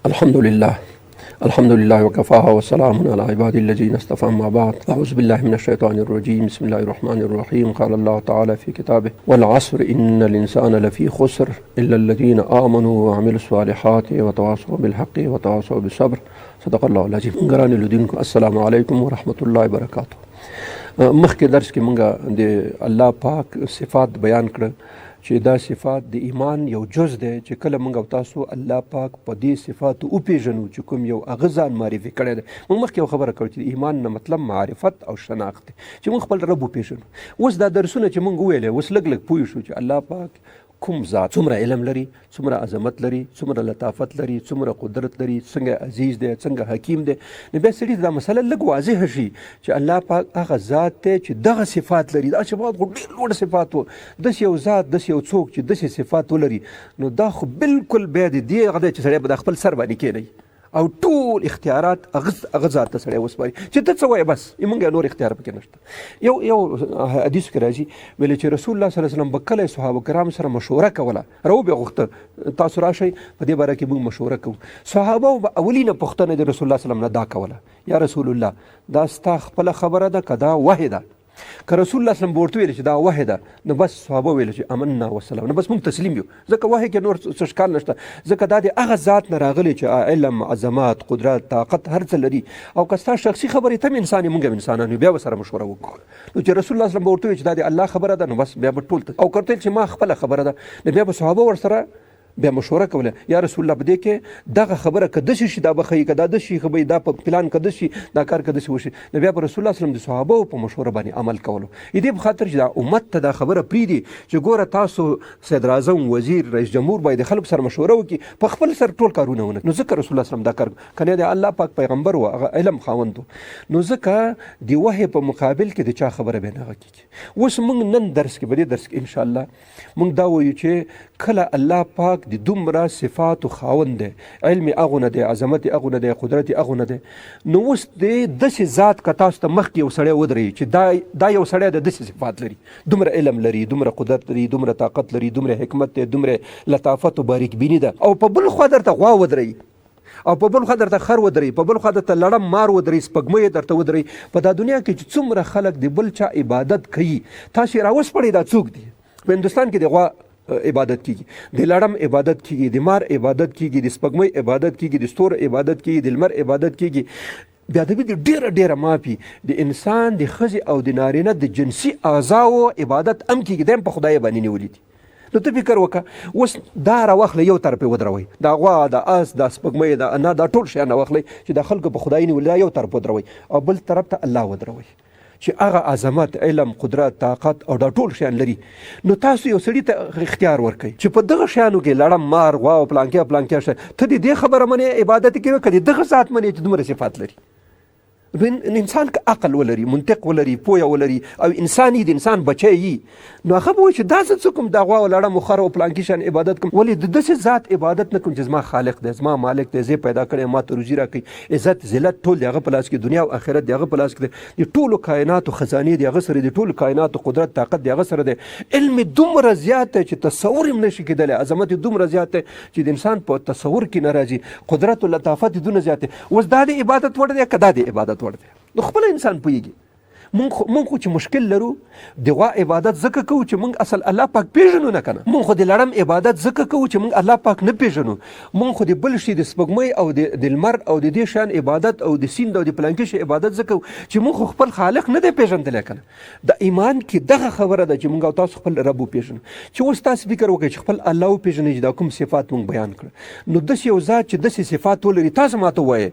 الحمد لله وكفى وسلام على عباد الذين اصطفى. أما بعد، أعوذ بالله من الشيطان الرجيم. بسم الله الرحمن الرحيم. قال الله تعالى في كتابه: والعصر إن الإنسان لفي خسر إلا الذين آمنوا وعملوا الصالحات وتواصوا بالحق وتواصوا بالصبر. صدق الله العظيم. ګران لیدونکو، السلام علیکم ورحمة الله وبرکاته. مخکې درس کې مونږ د الله پاک صفات بیان کړه چې دا صفات د ایمان یو جز دی چې کله موږ او تاسو الله پاک په دې صفاتو وپېژنو چې کوم یو هغه ځان معرفي کړی دی. موږ مخکې یو خبره کړو چې د ایمان نه مطلب معرفت او شناخت دی، چې موږ خپل رب وپېژنو. اوس دا درسونه چې موږ وویلی، اوس لږ لږ پوه شو چې الله پاک کوم ذات څومره علم لري، څومره عظمت لري، څومره لطافت لري، څومره قدرت لري، څنګه عزیز دی، څنګه حکیم دی. نو بیا سړي ته دا مسله لږ واضحه شي چې الله پاک هغه ذات دی چې دغه صفات لري. دا صفات خو ډېر لوړ صفات و، داسې یو ذات، داسې یو څوک چې داسې صفات ولري، نو دا خو بالکل بیا د دې هغه دی چې سړی به د خپل سر باندې کښېنوي او ټول اختیارات هغه ذات ته سړی وسپاري چې ته څه وایې، بس موږ نور اختیار پکې نشته. یو حدیث کې راځي ویلې چې رسول الله صلی الله علیه وسلم به کله صحابه کرام سره مشوره کوله، راوبې غوښته تاسو راشئ په دې باره کې موږ مشوره کوو. صحابه به اولینه پوښتنه د رسول الله صلی الله علیه وسلم نه دا کوله: یا رسول الله، دا ستا خپله خبره ده که دا وحی ده؟ که رسول الله صلی الله علیه وسلم ورته ویل چې دا وحی ده، نو بس صحابه ویل چې امنا وسلام، نو بس موږ تسلیم یو، ځکه وحی کې نور څه اشکال نشته، ځکه دا د هغه ذات نه راغلی چې علم، عظمت، قدرت، طاقت هر څه لري. او که ستا شخصي خبرې ته هم انسان یې، موږ هم انسانان یو، بیا به سره مشوره وکړو. نو چې رسول الله صلی الله علیه وسلم به ورته ویل چې دا د الله خبره ده، نو بس بیا به ټول او که ورته ویل چې ما خپله خبره ده، نو بیا به صحابه ورسره بیا مشوره کوله: یا رسول الله، په دې کې دغه خبره که داسې شي دا به ښایي، که دا داسې شي ښه به دا په پلان که داسې شي دا کار که داسې وشي. نو بیا به رسول الله صلی الله علیه وسلم د صحابو په مشوره باندې عمل کولو. دې په خاطر چې دا امت ته دا خبره پرېږدي چې ګوره تاسو صدر اعظم، وزیر، رئیس جمهور باید د خلکو سره مشوره وکړي، په خپل سر ټول کارونه ونه. نو ځکه رسول الله صلی الله علیه وسلم دا کار، کنه د الله پاک پیغمبر و، هغه علم خاوند و، نو ځکه د وحی په مقابل کې د چا خبره به نه کېږي. اوس موږ نن درس کې، په دې درس کې انشاءالله موږ دا وایو چې کله الله پاک د دومره صفاتو خاوند دی، علم هغو نه دی، عظمت هغو نه دی، قدرت هغو نه دی، نو اوس د داسې ذات که تاسو ته مخکې یو سړی ودروي چې دا یو سړی د داسې صفات لري، دومره علم لري، دومره قدرت لري، دومره طاقت لري، دومره حکمت دی، دومره لطافت و باریک بیني ده، او په بل خوا درته غوا ودروي، او په بل خوا درته خر ودروي، په بل خوا درته لړم مار ودروي، سپږمۍ درته ودروي. په دا دنیا کې چې څومره خلک د بل چا عبادت کوي، تاسو یې راوسپړئ دا څوک دی. په هندوستان کې د غوا عبادت کیږي، د لړم عبادت کیږي، د مار عبادت کیږي، د سپږمۍ عبادت کیږي، د ستورو عبادت کیږي، د لمر عبادت کیږي. بیا د ډیره مافي د انسان د ښځې او د نارینه د جنسي اعضاو عبادت هم کیږي، دا هم په خدای باندې نیولي دي. نو ته فکر وکړه، اوس دا راواخله یو طرف یې ودروئ، دا غوا، دا اس، دا سپږمۍ، دا انا، دا ټول شیان راواخلئ چې د خلکو په خدای نیولي، دا یو طرف ودروئ، او بل طرف ته الله ودروئ چې هغه عظمت، علم، قدرت، طاقت او دا ټول شیان لري. نو تاسو یو سړي ته اختیار ورکړئ چې په دغه شیانو کې لړم، مار، غوا او پلانکیا شی، ته د دې خبره منې عبادت کوي که د دغه ذات منې چې دومره صفات لري. انسان که عقل ولري، منطق ولري، پوهه ولري او انسان د انسان بچی وي، نو هغه به وایي چې دا څه کوم، دا غوا او لړم او خر او پلانکي شیان عبادت کوم، ولې د داسې ذات عبادت نه کوم چې زما خالق دی، زما مالک دی، زه پیدا کړی، ما ته روزي راکوي، عزت ذلت ټول د هغه په لاس کې، دنیا او آخرت د هغه په لاس کې دی، د ټولو کائناتو خزانې د هغه سره دی، د ټولو کائناتو قدرت، طاقت د هغه سره دی، علم دومره زیات دی چې تصور هم نشي کېدلی، عظمت دومره زیات دی چې د انسان په تصور کې نه راځي، قدرت او لطافت دونه زیات دی. اوس دا د عبادت وړ دی که دا د عبادت وړ دی؟ نو خپل انسان پوهیږي. مونږ خو چې مشکل لرو د غوا عبادت ځکه کوو چې مونږ اصل الله پاک پیژنو نه کنه. مونږ خو د لړم عبادت ځکه کوو چې مونږ الله پاک نه پیژنو. مونږ خو د بل شي د سپږمۍ او د لمر او د دې شان عبادت او د سیند او د پلانکي شي عبادت ځکه کوو چې مونږ خو خپل خالق نه دی پیژندلی کنه. د ایمان کې دغه خبره ده چې مونږ او تاسو خپل رب وپیژنو. چې اوس تاسو فکر وکړئ چې خپل الله وپیژنئ چې دا کوم صفات مونږ بیان کړه، نو داسې یو ذات چې داسې صفات ولري، تاسو ماته ووایئ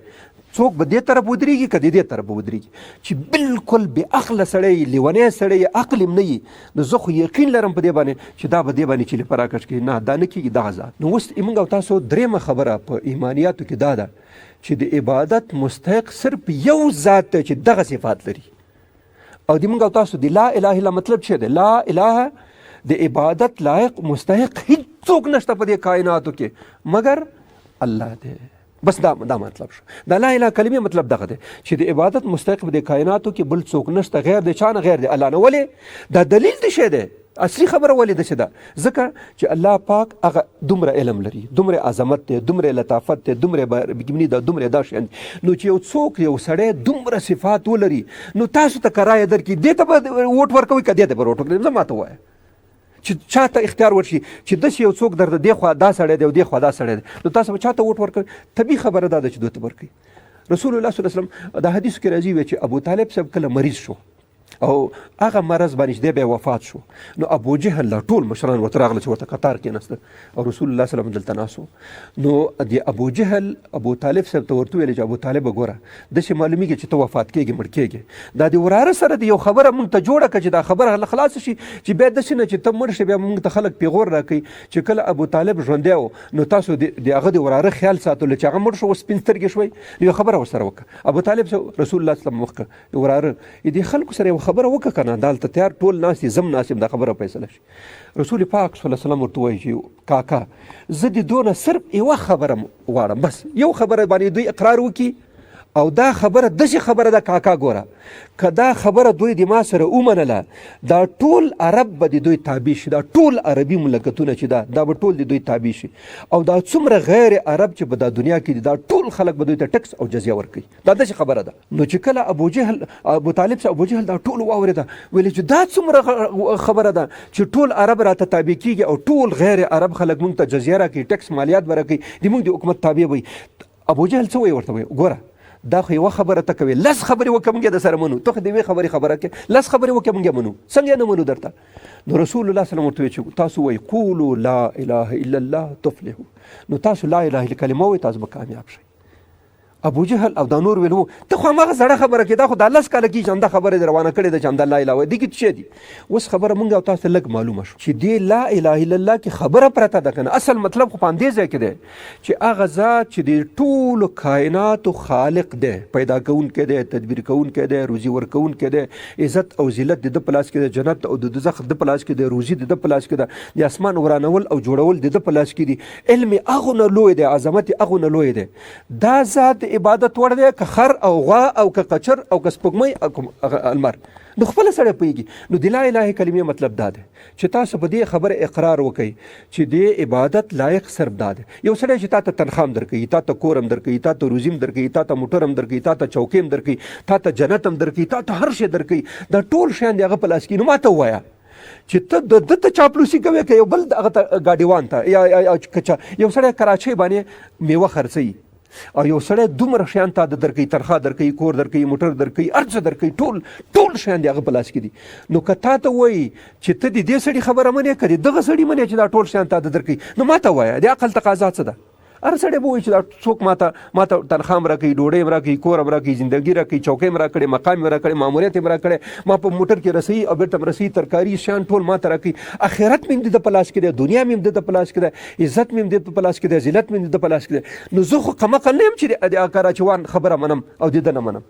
څوک به دې طرف ودرېږي که د دې طرف به ودرېږي چې بالکل بې عقله سړی، لیونی سړی، عقل هم نه وي، نو زه خو یقین لرم په دې باندې چې دا به دې باندې چې لپاره راکش کوي، نه دا نه کېږي دغه ذات. نو اوس موږ او تاسو درېیمه خبره په ایمانیاتو کې دا ده چې د عبادت مستحق صرف یو ذات دی چې دغه صفات لري. او د موږ او تاسو د لا اله الا مطلب څه دی؟ لا اله، د عبادت لایق مستحق هیڅوک نشته په دې کائناتو کې مګر الله دی. بس دا مطلب شو. دا لا اله کلمې مطلب دغه دی چې د عبادت مستحق د کائناتو کې بل څوک نشته غیر د چا نه، غیر د الله نه. ولې؟ دا دلیل د شی دی. اصلي خبره ولې داسې ده ځکه چې الله پاک هغه دومره علم لري، دومره عظمت دی، دومره لطافت دی، دومره بګمني ده، دومره دا شیان دي. نو چې یو څوک یو سړی دومره صفات ولري نو تاسو ته که رایه درکړي دې ته به ووټ ورکوئ که دې ته به ووټ ورکوئ. زه ماته ووایه چې چا ته اختیار ورشي چې داسې یو څوک درته دې خوا دا سړی دی او دې خوا دا سړی دی نو تاسو به چا ته ووټ ورکوئ؟ طبیعي خبره دا ده چې دوی ته ورکوئ. رسول الله صلی الله علیه وسلم دا حدیث کې راځي چې ابو طالب صاحب کله مریض شو او هغه مرض باندې چې دی بیا وفات شو نو ابو جهل لا ټول مشران ورته راغله چې ورته قطار کېناسته او رسول الله صلی الله علیه وسلم دلته ناست و. نو د ابو جهل ابو طالب صاحب ته ورته ویل چې ابو طالب ګوره داسې معلومیږي چې ته وفات کېږې مړ کېږې دا د وراره سره د یو خبره موږ ته جوړه کړه چې دا خبره خلاص شي چې بیا داسې نه چې ته مړ شې بیا موږ ته خلک پیغور راکوي چې کله ابو طالب ژوندی و نو تاسو د هغه د وراره خیال ساتلو چې هغه مړ شو اوس سپین سترګې شوی نو یو خبره ورسره وکړه. ابو طالب رسول الله صلی الله علیه وسلم وکړه وراره دې خلکو سره یو خبره وکړه که نه دالته تیار ټول ناست دي زم ناست یم دا خبره فیصله شي. رسول پاک صلی الله علیه وسلم ورته وایي چې کاکا زه د دونه صرف یوه خبره غواړم بس یو خبره باندې دوی اقرار وکړي او دا خبره داسې خبره ده کاکا ګوره که دا خبره دوی د ما سره ومنله دا ټول عرب به د دوی تابع شي، دا ټول عربي مملکتونه چې ده دا به ټول د دوی تابع شي او دا څومره غیر عرب چې په دا دنیا کې دي دا ټول خلک به دوی ته ټکس او جزیه ورکوي. دا داسې خبره ده. نو چې کله ابو طالب صاحب ابو جهل دا ټول واورېده ویلې چې دا څومره خبره ده چې ټول عرب راته تابع کېږي او ټول غیر عرب خلک موږ ته جزیه راکوي، ټکس مالیات به راکوي، د موږ د حکومت تابع وي. ابو جهل څه وایي ورته وایي ګوره دا خو یوه خبره ته کوې لس خبرې وکړه موږ یې در سره منو، ته خو د یوې خبرې خبره کې لس خبرې وکړه موږ یې منو، څنګه یې نه منو درته؟ نو رسول الله صلی الله علیه وسلم ورته وایي چې تاسو وایي قولوا لا اله الا الله تفلحوا، نو تاسو لا اله الا کلمه وایي تاسو به کامیاب شئ. ابو جهل او دا نور ویلو ته خو هماغه زړه خبره کې دا خو د 10 کاله کېږي همدا خبره دې روانه کړې ده چې همدا لا اله وایي دې کې څه دي. اوس خبره موږ او تاسو ته لږ معلومه شو چې دې لا اله الا الله کې خبره پرته ده که نه اصل مطلب خو په همدې ځای کې دی چې هغه ذات چې د ټولو کائناتو خالق دی، پیدا کوونکی دی، تدبیر کوونکی دی، روزي ورکوونکی دی، عزت او ذلت د ده په لاس کې دی، جنت او د دوزخ د ده په لاس کې دی، روزي د ده په لاس کې ده، د اسمان ورانول او جوړول د ده په لاس کې دي، علم هغو نه لوی دی، عظمت هغو نه لوی دی. دا ذات عبادت وړ دی که خر او غوا او که قچر او که سپوږمۍ او المر نو خپله سړی پوهېږي. نو د لا اله کلمې مطلب دا دی چې تاسو په دې خبره اقرار وکئ چې د عبادت لایق صرف دا دی. یو سړی چې تا ته تنخوا هم درکوي، تا ته کور هم درکوي، تا ته روزي هم درکوي، تا ته موټر هم درکوي، تا ته چوکۍ هم درکوي، تا ته جنت هم درکوي، تا ته هر شی درکوي، دا ټول شیان د هغه په لاس کې. نو ما ته ووایه چې ته د ده ته چاپلوسي کوې که یو بل هغه ته ګاډیوان ته یا یو سړی کراچۍ باندې میوه خرڅوي او یو سړی دومره شیان تا درکوي، تنخوا درکوي، کور درکوي، موټر درکوي، هر څه درکوي، ټول شیان د هغه په لاس کې دي. نو که تا ته وایي چې ته د دې سړي خبره منې که د دغه سړي منې چې دا ټول شیان تا درکوي نو ما ته وایه د عقل تقاضا څه ده؟ هر سړی به وایي چې دا څوک ما ته تنخوا هم راکوي، ډوډۍ هم راکوي، کور هم راکوي، زندګي راکوي، چوکۍ هم راکړې، مقام هم راکړې، ماموریت هم راکړی، ما په موټر کې رسوي او بېرته م رسوي، ترکاري شیان ټول ما ته راکوي، آخرت مې هم د ده په لاس کې دی، دنیا مې هم د ده په لاس کې دی، عزت مې هم د ده په لاس کې دی، ذلت مې هم د ده په لاس کې دی. نو زه خو قمقل نه یم چې د کراچوان خبره منم او د ده نه منم.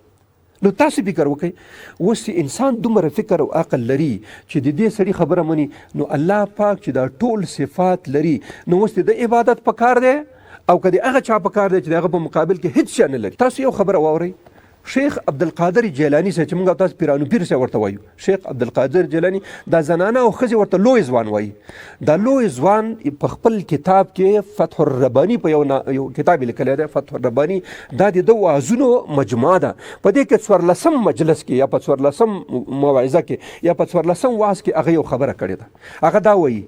نو تاسو فکر وکئ اوس انسان دومره فکر او عقل لري چې د دې سړي خبره مني نو الله پاک چې دا ټول صفات لري نو اوس د عبادت پکار دی او که د هغه چا په کار دی چې د هغه په مقابل کې هیڅ شی نه لري. تاسو یو خبره واورئ شیخ عبدالقادر جیلانی صاحب چې موږ تاسو پیرانو پیر صاحب ورته وایو، شیخ عبدالقادر جیلانی دا زنانه او ښځې ورته لوی ځوان وایي. دا لوی ځوان په خپل کتاب کې فتح الرباني په یو کتاب یې لیکلی دی، فتح الرباني دا د ده وعظونو مجموعه ده. په دې کې 14 مجلس کې یا په 14 موعظه کې یا په 14 وعظ کې هغه یو خبره کړې ده. هغه دا وایي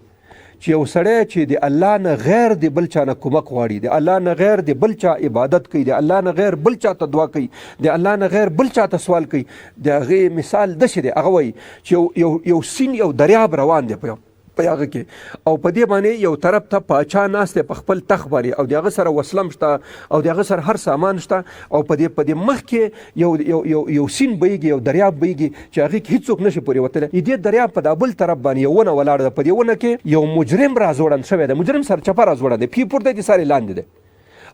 چې یو سړی چې د الله نه غیر د بل چا نه کومک غواړي، د الله نه غیر د بل چا عبادت کوي، د الله نه غیر بل چا ته دعا کوي، د الله نه غیر بل چا ته سوال کوي، د هغې مثال داسې دی. هغه وایي چې یو سیند یو دریاب روان دی په هغه کې او په دې باندې یو طرف ته پاچا ناست دی په خپل تخت باندې او د هغه سره وسلم شته او د هغه سره هر سامان شته او په دې مخ کې یو سیند بهیږي، یو دریاب بهیږي چې هغې کې هېڅوک نشي پورې وتلی. د دې دریاب په دا بل طرف باندې یو ونه ولاړه ده، په دې ونه کې یو مجرم راځوړند شوی دی، مجرم سرچپه راځوړند دی، پښې پورته دي سارې لاندې دی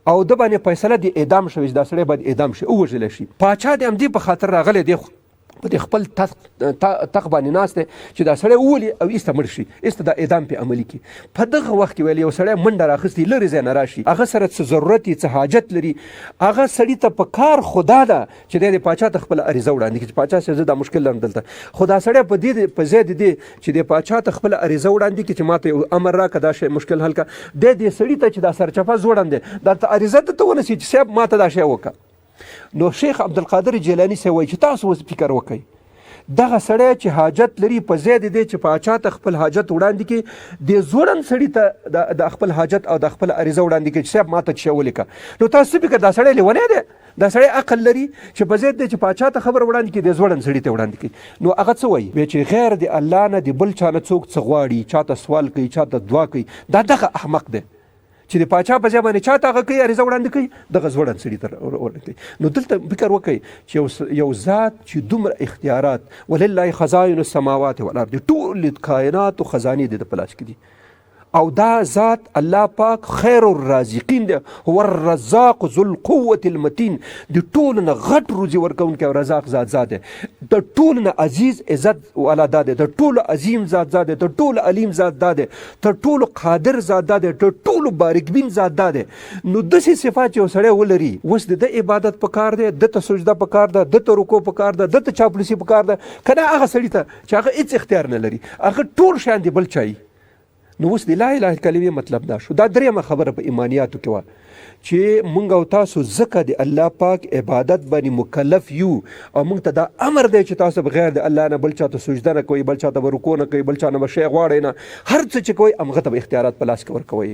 او د باندې فیصله د اعدام شوې چې دا سړی باید اعدام شي، ووژلی شي. پاچا د همدې په خاطر راغلی دی په دې خپل تخت باندې ناست دی چې دا سړی وولي او ایسته مړ شي، ایسته دا اعدام پې عملي کړي. په دغه وخت کې ویل یو سړی منډه راخیستې لرې ځای نه راشي، هغه سره څه ضرورت څه حاجت لري، هغه سړي ته په کار خدا ده چې دی د پاچا ته خپله عریضه وړاندې کړي چې پاچا صاحب زه دا مشکل لرم دلته. خو دا سړی په ځای د دې چې د پاچا ته خپله عریضه وړاندې کړي چې ما ته یو امر راکړه دا شی مشکل حل کړه، دی دې سړي ته چې دا سرچپه ځوړند دی دا ته عریضه درته ونیسي چې صاحب ما ته دا شی وکړه. نو شیخ عبدالقادر جیلاني صاحب وایي چې تاسو اوس فکر وکئ، دغه سړی چې حاجت لري په ځای د دې چې پاچا ته خپل حاجت وړاندې کړي، د ځوړند سړي ته د خپل حاجت او د خپل عریضه وړاندې کړي چې صاحب ما ته څه ولیکه. نو تاسو فکر دا سړی لیونی دی، دا سړی عقل لري چې په ځای د چې پاچا ته خبر وړاندې کړي د ځوړند سړي ته وړاندې کړي. نو هغه څه وایي چې غیر د الله نه د بل چا نه څوک څه غواړي، چاته سوال کوي، چاته دعا کوي، دا دغه احمق دی چې د پاچا په ځای باندې چاته هغه کوي عریضه وړاندې کوي، دغه ځوړند سړي ته وړاندې کوي. نو دلته فکر وکړئ چې یو ذات چې دومره اختیارات، ولله خزائن السماوات والارض، ټول کائنات او خزانې د په لاس کې دي، او دا ذات الله پاک خیر الرازقین دی، هو الرزاق ذو القوة المتین، د ټولو نه غټ روزي ورکوونکی او رزاق ذات دی، د ټولو نه عزیز عزت والا دا دی، د ټولو عظیم ذات دی، د ټولو علیم ذات دا دی، تر ټولو قادر ذات دا دی، تر ټولو بارکبین ذات دا دی. نو داسې صفات یو سړی ولري، اوس د عبادت په کار دی، د ته سجده په کار ده، د ته رکوع په کار ده، د ته چاپلوسي په کار ده، که نه هغه سړي ته چې هغه هېڅ اختیار نه لري، هغه ټول شیان دی بل چایي. نو اوس د لا اله الا کلمې مطلب دا شو. دا درېیمه خبره په ایمانیاتو کې وه چې مونږ او تاسو ځکه د الله پاک عبادت باندې مکلف یو، او مونږ ته دا امر دی چې تاسو بغیر د الله نه بل چاته سجده نه کوئ، بل چاته به رکوع نه کوئ، بل چا نه به شی غواړئ نه، هر څه چې کوئ همغه ته به اختیارات په لاس کې ورکوئ.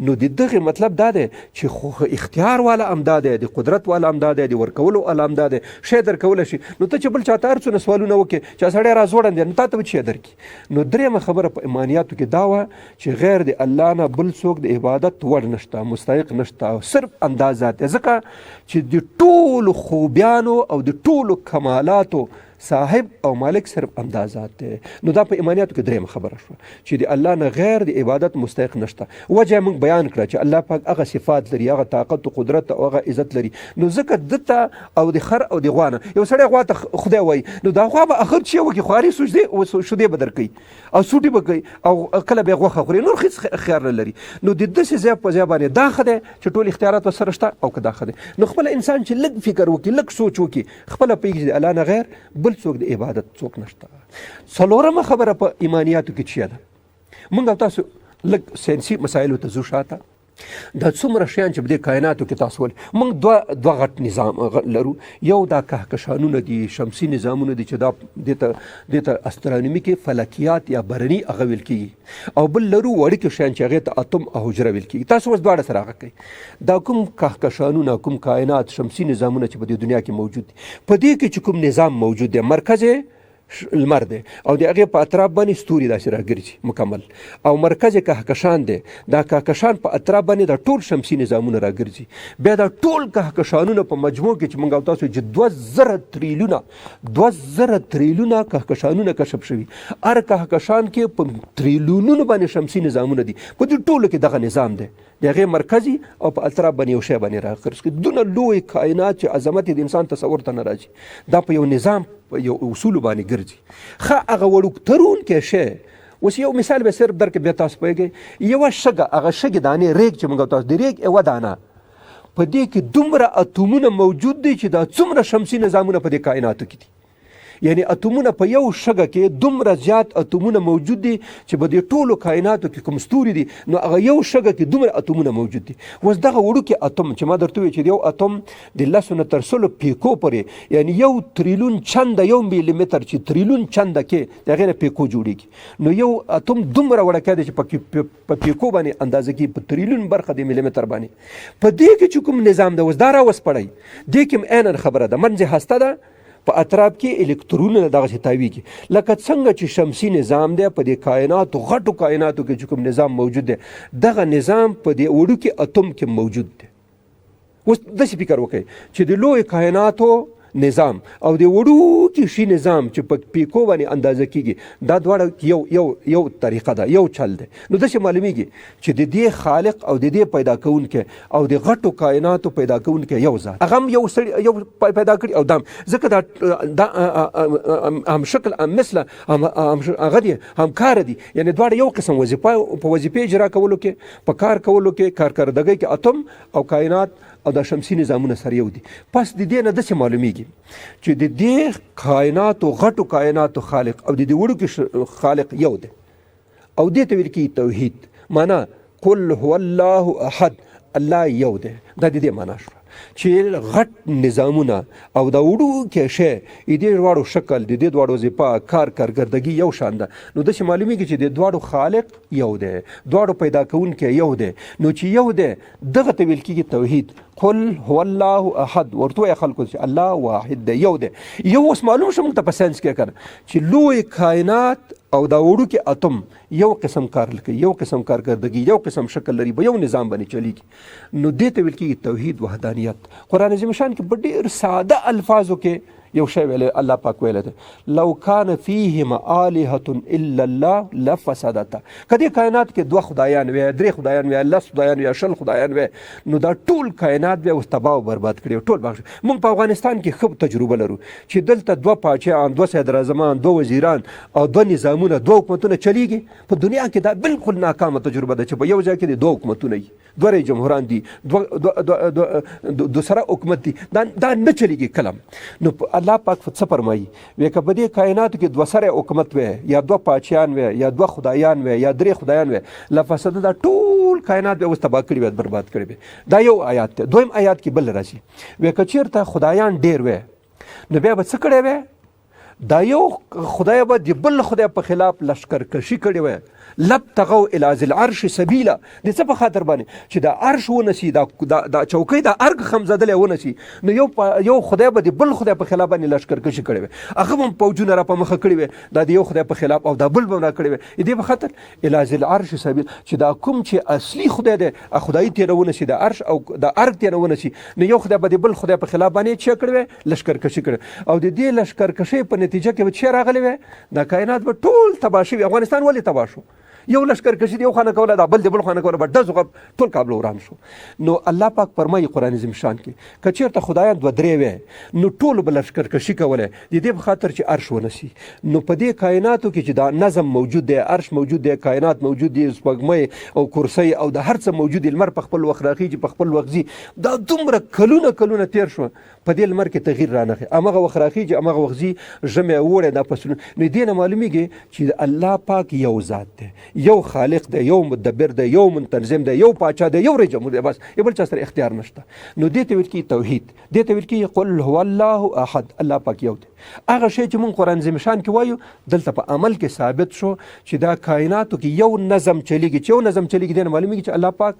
نو د دغې مطلب دا دی چې خو اختیار والا هم دا دی، د قدرت والا هم دا دی، د ورکولو والا هم دا دی، شی درکولی شي. نو ته چې بل چاته هر څونه سوالونه وکړې چې سړی را ځوړند دی، نو تا ته به شی درکړي. نو درېیمه خبره په ایمانیاتو کې دا وه چې غیر د الله نه بل څوک د عبادت وړ نشته، مستحق نشته، او صرف اندازه ځکه چې د ټولو خوبیانو او د ټولو کمالاتو صاحب او مالک صرف اندازات دی. نو دا په ایمانیاتو کې درېیمه خبره شوه چې د الله نه غیر د عبادت مستحق نشته. وجه موږ بیان کړه چې الله پاک هغه صفات لري، هغه طاقت او قدرت او هغه عزت لري. نو ځکه دته او د خر او د غوا نه یو سړی غوا ته خدای وایي، نو دا غوا به اخر چې وکړي، خواري شیدې به درکوي او سوټي به کوي او کله به یې غوښه خوري، نور هېڅ خیال نه لري. نو د داسې ځای په ځای باندې دا ښه دی چې ټول اختیارات ورسره شته، او که دا ښه دی. نو خپله انسان چې لږ فکر وکړي، لږ سوچ وکړي، خپله پوهېږي چې د الله نه غیر بل څوک د عبادت څوک نشته. څلورمه خبره په ایمانیاتو کې څه ده؟ موږ او تاسو لږ ساینسي مسایلو ته ځو شاته. دا څومره شیان چې په دې کائناتو کې تاسو ولې موږ دوه غټ نظام لرو، یو دا کهکشانونه دي، شمسي نظامونه دي چې دا دې ته استرونومي کې فلکیات یا برني هغه ویل کېږي، او بل لرو وړوکي شیان چې هغې ته اتم او حجره ویل کېږي. تاسو اوس دواړه سره هغه کوئ. دا کوم کهکشانونه، کوم کائنات، شمسي نظامونه چې په دې دنیا کې موجود دي، په دې کې چې کوم نظام موجود دی، مرکز لمر دی او د هغې په اطراف باندې ستوري داسې راګرځي مکمل، او مرکز کهکشان دی. دا کهکشان په اطراف باندې دا ټول شمسي نظامونه راګرځي. بیا دا ټول کهکشانونه په مجموع کې چې موږ او تاسو چې 2000 تریلیونه کهکشانونه کشف شوي، هر کهکشان کې په تریلیونونو باندې شمسي نظامونه دي. په دې ټولو کې دغه نظام دی، د هغې مرکزي او په اطراف باندې یو شی باندې راګرځي. دونه لوی کائنات چې عظمت د انسان تصور ته نه راځي، دا په یو نظام په یو اصولو باندې ګرځي. ښه هغه وړوکترونکی شی، اوس یو مثال به صرف درکړم بیا تاسو پوهېږئ. یوه شګه، هغه شګې دانې ریګ چې موږ تاسو د ریګ یوه دانه، په دې کې دومره اتومونه موجود دي چې دا څومره شمسي نظامونه په دې کائناتو کې دي. یعنی اتومونه په یو شګه کې دومره زیات اتومونه موجود دي چې په دې ټولو کائناتو کې کوم ستوري دي، نو هغه یو شګه کې دومره اتومونه موجود دي. اوس دغه وړوکی اتوم چې ما درته وویل چې یو اتوم د 10 نه تر 100 پیکو پورې، یعنی 1 تریلیون چنده، 1 میلیمتر چې تریلیون چنده کې د هغې نه پیکو جوړېږي. نو یو اتوم دومره وړکی دی چې په پیکو باندې اندازه کېږي، په تریلیون برخه د میلیمتر باندې. په دې کې چې کوم نظام دی، اوس دا راوسپړئ، دې کې هم عیناً خبره ده، منځ هسته ده، په اطراف کې الکترونونه دغسې تاویږي. لکه څنګه چې شمسي نظام دی، په دې کائناتو غټو کائناتو کې چې کوم نظام موجود دی، دغه نظام په دې وړوکي اتوم کې موجود دی. اوس داسې فکر وکړئ چې د لوی کائناتو نظام او د وړوکي شي نظام چې په پیکو باندې اندازه کیږي دا دواړه یو طریقه ده، یو چل دی. نو داسې معلومیږي چې د دې خالق او د دې پیدا کوونکی او د غټو کائناتو پیدا کوونکی یو ذات، هغه هم یو سړی یو پیدا کړي او دام ځکه دا هم شکل هم مثله هغه دي همکاره دي، یعنی دواړه یو قسم وظیفه په وظیفې اجرا کولو کې، په کار کولو کې، کارکردګۍ کې اتم او کائنات او د شمسي نظامونه سره یو دي. پس د دې نه داسې معلومیږي چې د دې کائناتو غټو کائناتو خالق او د دې وړوکي خالق یو دی او دې ته ویل کېږي توحید. معنا قل هو الله احد، الله یو دی، دا د دې معنا شوه چې غټ نظامونه او د وړوکی شی د دې دواړو شکل، د دې دواړو وظیفه، کارکردګي یو شان ده. نو داسې معلومیږي چې د دواړو خالق یو دی، دواړو پیدا کوونکی یو دی. نو چې یو دی دغه ته ویل کېږي توحید. قل هو الله احد، ورته وایه خلکو چې الله واحد دی، یو دی. یو اوس معلوم شو موږ ته په ساینس کې کنه چې لوی کائنات او دا وړوکی اتم یو قسم کار کوي، یو قسم کارکردګي، یو قسم شکل لري، په یو نظام باندې چلیږي. نو دې ته ویل کېږي توحید، وحدانیت. قرآن عظیم شان کې په ډېر ساده الفاظو کې یو شی ویلی، الله پاک ویلی دی لو کان فیهما آلهة الا الله لفسدتا. که دې کائنات کې 2 خدایان وی، 3 خدایان وی، 10 خدایان وی، 60 خدایان وی، نو دا ټول کائنات بیا اوس تباه او برباد کړي ټول بخش. موږ په افغانستان کې ښه تجربه لرو چې دلته 2 پاچایان، 2 صدراعظمان، 2 وزیران او 2 نظامونه، 2 حکومتونه چلیږي. په دنیا کې دا بالکل ناکامه تجربه ده چې په یو ځای کې 2 حکومتونه وي، 2 رئیس جمهوران دي، 2 سره حکومت دي، دا نه چلیږي کلم. نو الله پاک څه فرمایي؟ وی که په دې کائناتو کې 2 سره حکومت وی یا 2 پاچیان وی یا 2 خدایان وی یا 3 خدایان وی، لفسد دا ټول کائنات به اوس تباه کړي وي، برباد کړي وي. دا یو آیات دی. دویم آیات کې بل راځي، وی که چېرته خدایان ډېر وی نو بیا به څه کړی وی؟ دا یو خدای به د بل خدای په خلاف لشکرکشي کړې وی. لبتغوا الی ذی العرش سبیلا، د څه په خاطر باندې چې دا عرش ونسی، دا چوکۍ د ارګ خمزدلی ونسی، نو یو خدای به د بل خدای په خلاف باندې لشکرکشي کړې وی، هغه هم فوجونه را په مخه کړي وی دا د یو خدای په خلاف او دا بل به را کړی وی. د دې په خاطر الی ذی العرش سبیل، چې دا کوم چې اصلي خدای دی خدای تېره ونسی، د عرش او د ارګ تېره ونسی، نو یو خدای به د بل خدای په خلاف باندې څه کړی وی؟ لشکرکشي کړې. او د دې لشکرکشۍ په نتیجه کې به څه راغلی وی؟ دا کائنات به ټول تباه شوي. افغانستان ولې تباه شو؟ یو لشکرکشي د یو خانه کوله، دا بل د بل خانه کوله، به ډز وغب ټول کابل وران شو. نو الله پاک فرمایي قرآن عظیم شان کې که چېرته خدایان 2-3 وی نو ټولو به لشکرکشي کولی، د دې په خاطر چې عرش ونسی. نو په دې کائناتو کې چې دا نظم موجود دی، عرش موجود دی، کائنات موجود دی، سپوږمۍ او کرسۍ او د هر څه موجود دی، لمر په خپل وخت راخیږي، په خپل وخت ځي، دا دومره کلونه تېر شو، په دې لمر کې تغییر رانغی، همغه وخت راخیږي، همغه وخت ځي، ژمی اوړی، دا فصلونه. نو دې نه معلومیږي چې الله پاک یو ذات دی، یو خالق دی، یو مدبر دی، یو منتظم دی، یو پاچا دی، یو رئیس جمهور دی، بس یو بل چا سره اختیار نشته. نو دې ته ویل کېږي توحید، دې ته ویل کېږي قل هو الله احد، الله پاک یو دی. هغه شی چې مونږ قرآن عظیم شان کې وایو دلته په عمل کې ثابت شو چې دا کائناتو کې یو نظم چلیږي، چې یو نظم چلیږي دې نه معلومیږي چې الله پاک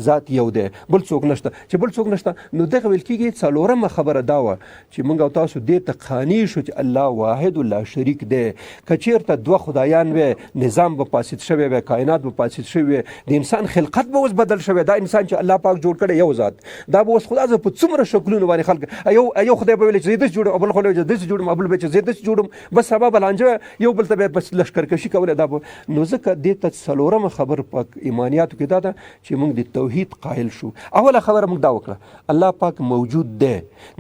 ذات یو دی، بل څوک نشته. چې بل څوک نشته نو دغه ویل کېږي 4مه خبره دا وه چې مونږ او تاسو دې ته قانع شو چې الله واحد لا شریک دی. که چېرته 2 خدایان وی، نظام به فاسد شوی وی، کائنات به فاسد شوی وی، د انسان خلقت به اوس بدل شوی. دا انسان چې الله پاک جوړ کړی یو ذات، دا به اوس خدا زه په څومره شکلونو باندې خلق یو خدای به ویل چې زه داسې جوړم، بل خدای چې داسې جوړم، بل به چې زه داسې جوړم، بس سبا به لانجه یو بل ته به بس لشکرکشي کوله. دا به نو ځکه دې ته 4مه خبر پاک ایمانیاتو کې دا ده چې موږ د توحید قایل شو. اوله خبره موږ دا وکړه الله پاک موجود دی،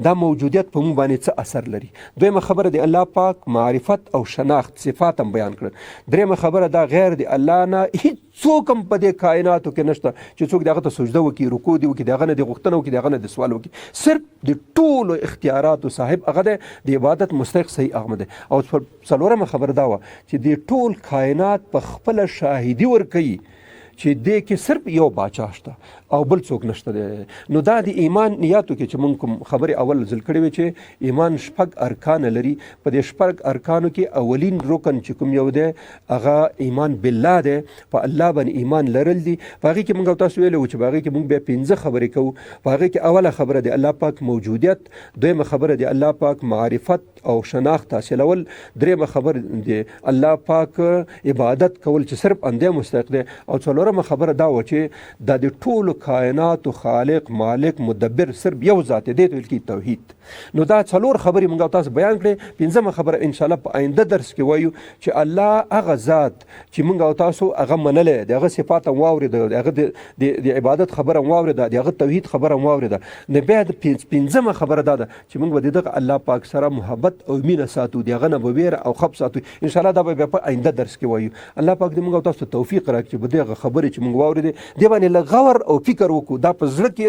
دا موجودیت په موږ باندې څه اثر لري. دویمه خبره د الله پاک معرفت او شناخت صفات هم بیان کړل. دریمه خبره دا غیر د الله نه هیڅ څوک هم په دې کائناتو کې نشته چې څوک دغه ته سجده وکړي، رکوع دې وکړي، دغه نه د غوښتنه وکړي، دغه نه د سوال وکړي. صرف د ټولو اختیاراتو صاحب هغه دی، د عبادت مستحق صحیح هغه دی. او 4مه خبره دا وه چې د ټول کائنات په خپله شاهدي ورکوي چې دې کې صرف یو باچا شته او بل څوک نشته دی. نو دا د ایمان نیاتو کې چې مونږ کوم خبرې اول ذکر کړې وې چې ایمان 6 ارکان لري. په دې 6 ارکانو کې اولین رکن چې کوم یو دی هغه ایمان بالله دی، په الله باندې ایمان لرل دي. په هغې کې مونږ تاسو ویلي وو چې په هغې کې مونږ بیا 15 خبرې کوو. په هغې کې اوله خبره دی الله پاک موجودیت، دویمه خبره دی الله پاک معرفت او شناخت حاصلول، دریمه خبره دی الله پاک عبادت کول چې صرف اندې مستحق دی، او څلورمه څلورمه خبره دا و چې د دې ټولو کائناتو خالق مالک مدبر صرف یو ذات دی، ته ویل کېږي توحید. نو دا څلور خبرې موږ او تاسو بیان کړې. پنځمه خبره انشاءالله په آینده درس کې وایو چې الله هغه ذات چې موږ او تاسو هغه منلی د هغه صفات هم واورېده، د هغه د عبادت خبره هم واورېده، د هغه توحید خبره هم واورېده. نو بیا د پنځمه خبره دا ده چې موږ به د دغه الله پاک سره محبت او مینه ساتو، د هغه نه به ویره او خب ساتو. انشاءالله دا به بیا په آینده درس کې وایو. الله پاک دې موږ او تاسو توفیق راکړي چې په دغه خبرې چې موږ واورېدې دې باندې لږ غور او فکر وکړو، دا په زړه کې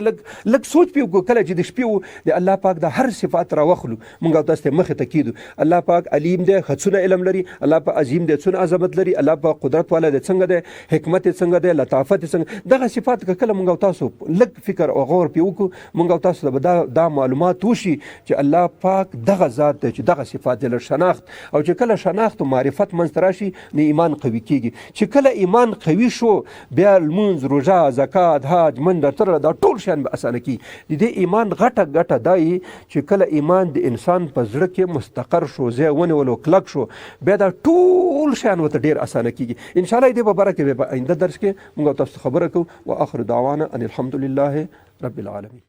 لږ سوچ پې وکړو. کله چې د شپې د الله پاک د هر صفات راوخلو موږ او تاسو ته مخې ته کېدو. الله پاک علیم دی، څونه علم لري، الله پاک عظیم دی، څونه عظمت لري، الله پاک قدرت والا دی، څنګه دی، حکمت څنګه دی، لطافت څنګه. دغه صفات که کله موږ او تاسو لږ فکر او غور پې وکړو موږ او تاسو ته به دا معلومات وشي چې الله پاک دغه ذات دی چې دغه صفات دی. لږ شناخت او چې کله شناخت او معرفت منځته راشي نو ایمان قوي کېږي. چې کله ایمان قوي شو بیا لمونځ، روژه، زکات، حج، منډه تر دا ټول شیان به اسانه کېږي. د دې ایمان غټه دا چې کله ایمان د انسان په زړه کې مستقر شو، ځای ونیولو، کلک شو، بیا دا ټول شیان ورته ډېر اسانه کېږي. انشاءالله دې په باره کې به په آینده درس کې موږ تاسو خبره کوو. واخر دعوانا ان الحمد لله رب العالمین.